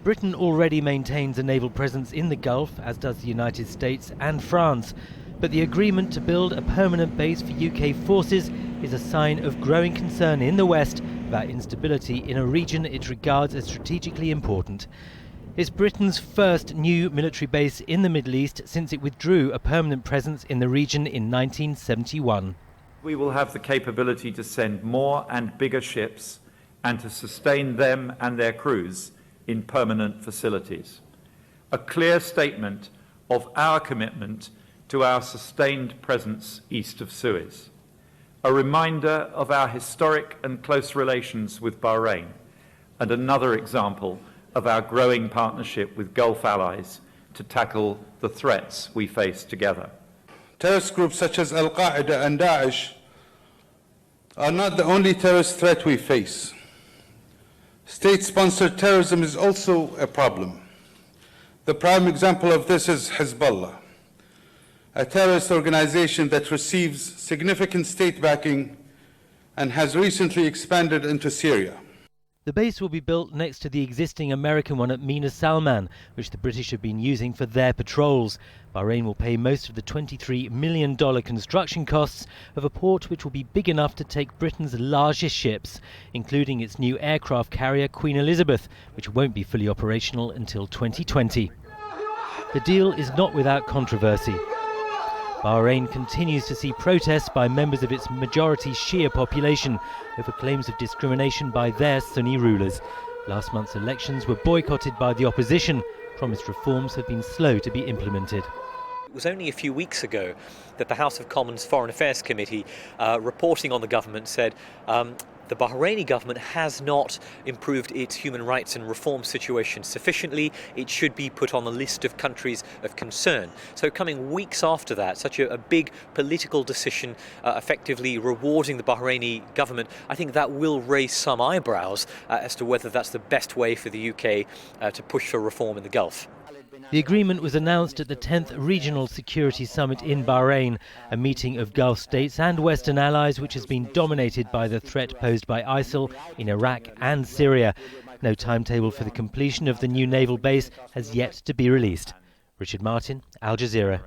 Britain already maintains a naval presence in the Gulf, as does the United States and France. But the agreement to build a permanent base for UK forces is a sign of growing concern in the West about instability in a region it regards as strategically important. It's Britain's first new military base in the Middle East since it withdrew a permanent presence in the region in 1971. We will have the capability to send more and bigger ships and to sustain them and their crews in permanent facilities. A clear statement of our commitment to our sustained presence east of Suez. A reminder of our historic and close relations with Bahrain, and another example of our growing partnership with Gulf allies to tackle the threats we face together. Terrorist groups such as Al-Qaeda and Daesh are not the only terrorist threat we face. State-sponsored terrorism is also a problem. The prime example of this is Hezbollah, a terrorist organization that receives significant state backing and has recently expanded into Syria. The base will be built next to the existing American one at Mina Salman, which the British have been using for their patrols. Bahrain will pay most of the $23 million construction costs of a port which will be big enough to take Britain's largest ships, including its new aircraft carrier Queen Elizabeth, which won't be fully operational until 2020. The deal is not without controversy. Bahrain continues to see protests by members of its majority Shia population over claims of discrimination by their Sunni rulers. Last month's elections were boycotted by the opposition. Promised reforms have been slow to be implemented. It was only a few weeks ago that the House of Commons Foreign Affairs Committee, reporting on the government, said the Bahraini government has not improved its human rights and reform situation sufficiently. It should be put on the list of countries of concern. So coming weeks after that, such a big political decision effectively rewarding the Bahraini government, I think that will raise some eyebrows as to whether that's the best way for the UK to push for reform in the Gulf. The agreement was announced at the 10th Regional Security Summit in Bahrain, a meeting of Gulf states and Western allies which has been dominated by the threat posed by ISIL in Iraq and Syria. No timetable for the completion of the new naval base has yet to be released. Richard Martin, Al Jazeera.